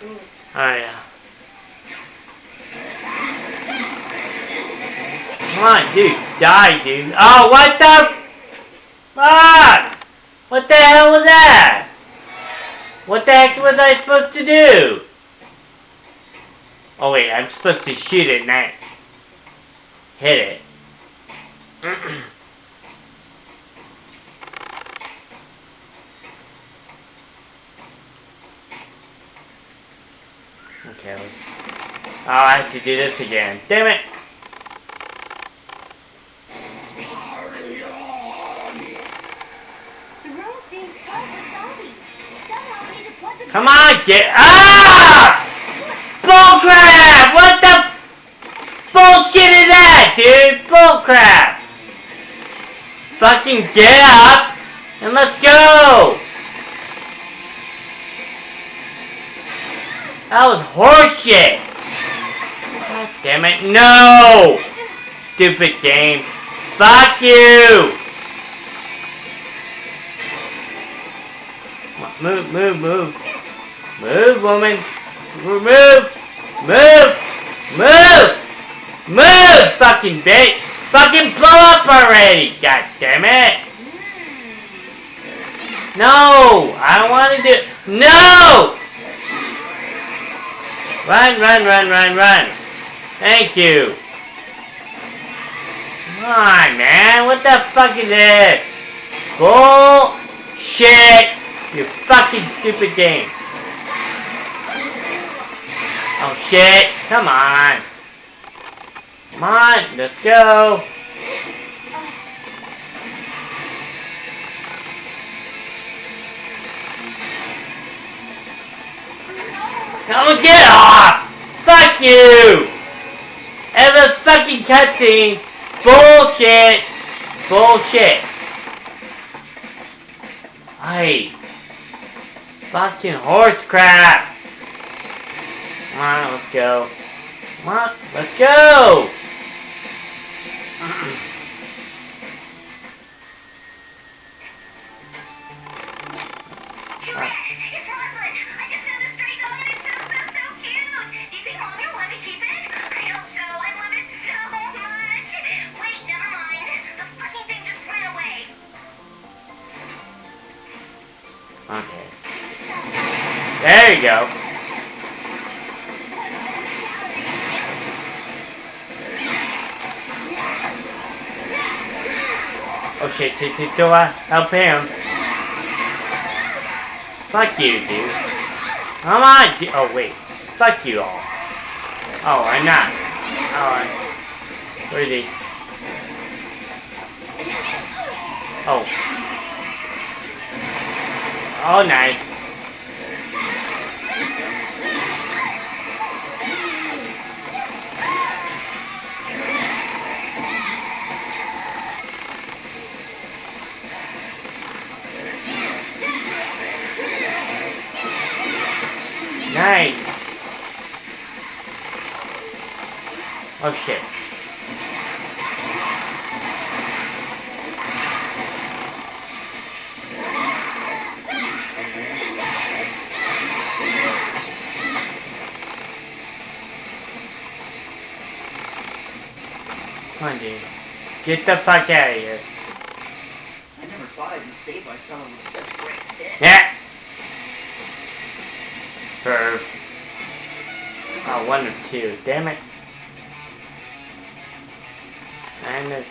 Oh yeah. Come on, dude. Die, dude. Oh, what the? Fuck! What the hell was that? What the heck was I supposed to do? Oh wait, I'm supposed to shoot it, not hit it. Okay. Oh, I have to do this again. Damn it! Come on, get bullcrap! What the bullshit is that, dude? Bullcrap! Fucking get up and let's go! That was horseshit! God damn it, no! Stupid game. Fuck you! Move, move, move. Move, woman. Move, move, move, move, fucking bitch. Fucking blow up already, god damn it. No, I don't want to do, no! Run, run, run, run, run. Thank you. Come on, man, what the fuck is this? Bullshit. You fucking stupid game. Oh shit, come on. Come on, let's go. Come get off! Fuck you! And those fucking cutscenes. Bullshit. Bullshit. Hey. Fucking horse crap! Come on, let's go. Come on, let's go! Okay. There you go. Oh shit, help him. Fuck you, dude. Come on, oh wait. Fuck you all. Oh, I'm not. Oh, where is he? Oh. Oh, nice. Nice. Oh shit. Come on, dude. Get the fuck out of here. I never thought I'd be saved by someone with such great tips. Yeah. For oh, one of two. Damn it. And it.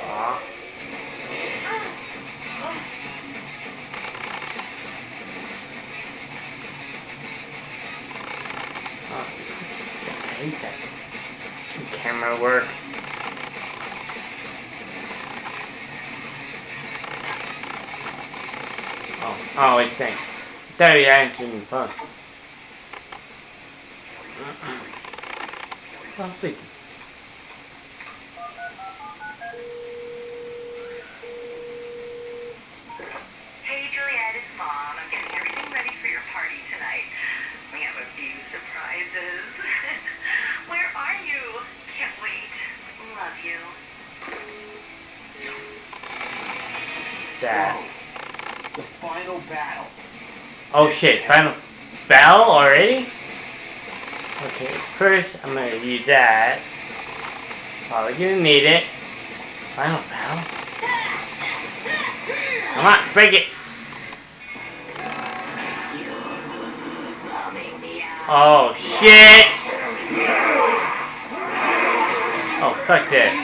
Aw. Oh, I hate that camera work. Oh, wait, thanks. There you answered the phone. Oh, please. Hey, Juliet, it's Mom. I'm getting everything ready for your party tonight. We have a few surprises. Where are you? Can't wait. Love you. Sad. The final battle. Oh shit, final battle already? Okay, first I'm gonna use that. Probably gonna need it. Final battle? Come on, break it! Oh shit! Oh fuck this.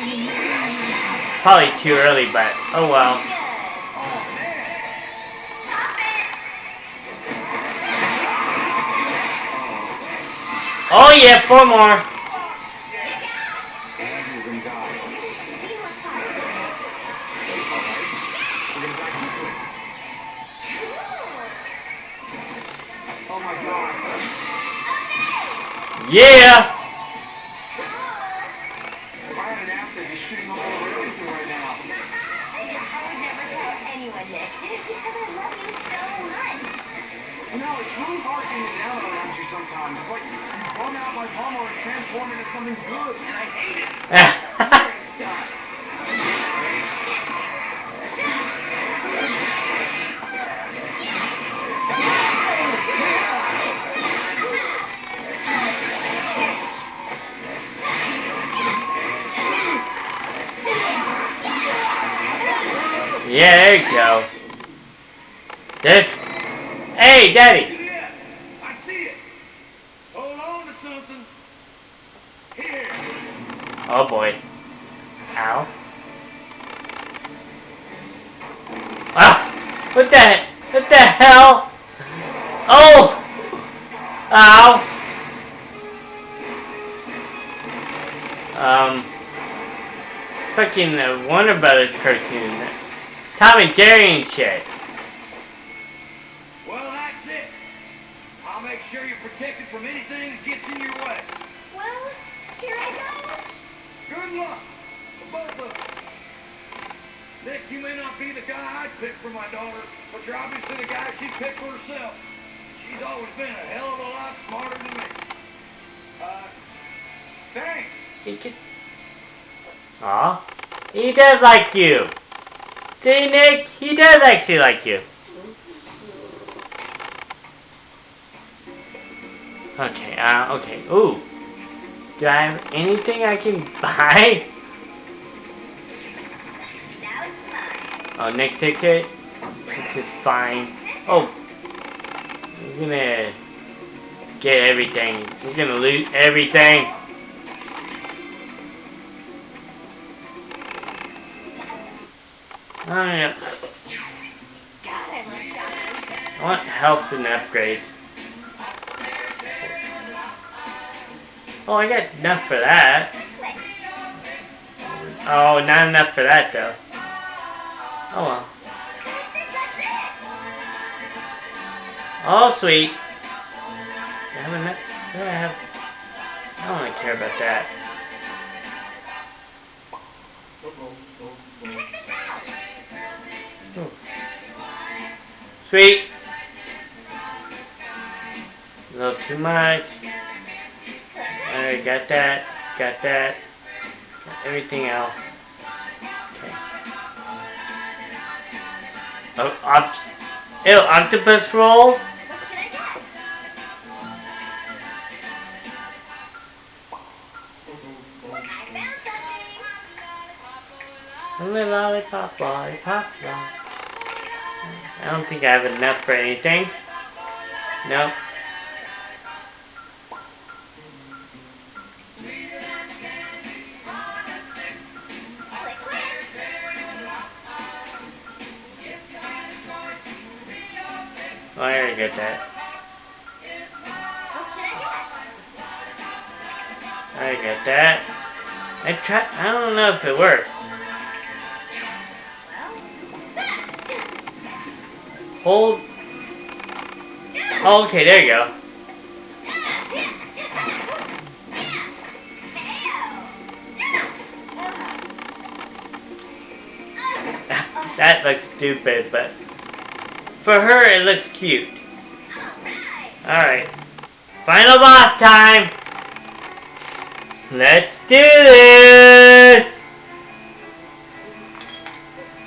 Probably too early, but oh well. Oh yeah, 4 more. Oh my god. Yeah! If I had an acid, he's shooting all over everything right now. I would never tell anyone this because I love you so much. You know, it's really hard getting down around you sometimes. It's like you bum out my bummer and transform into something good, and I hate it. Yeah, there you go. This. Hey, Daddy. Yeah, I see it. Hold on to something. Here. Oh boy. Ow. Ah! What the hell? Oh! Ow! Fucking Warner Brothers cartoon. Tom and Jerry and shit. Well, that's it. I'll make sure you're protected from anything that gets in your way. Well, here I go. Good luck to both of us. Nick, you may not be the guy I'd pick for my daughter, but you're obviously the guy she'd pick for herself. She's always been a hell of a lot smarter than me. Thanks. He could. Aw. He does like you. See, Nick? He does actually like you. Okay, okay. Ooh. Do I have anything I can buy? Now it's mine. Oh, Nick ticket? This is fine. Oh. We're gonna get everything. We're gonna loot everything. Oh, yeah. God, I love shopping. I want help and upgrades. Oh, I got enough for that. Oh, not enough for that though. Oh well. Oh, sweet. Do I have enough? Do I have? I don't really care about that. Ooh. Sweet. A little too much. Alright, got that. Got that. Got everything else. Okay. Oh, ew, octopus roll? What should I get? I found something. Lollipop, lollipop, lollipop. I don't think I have enough for anything. Nope. Oh, I already got that. What should I I already got that. I don't know if it works. Hold. Oh, okay, there you go. That looks stupid, but for her it looks cute. Alright. Final boss time! Let's do this!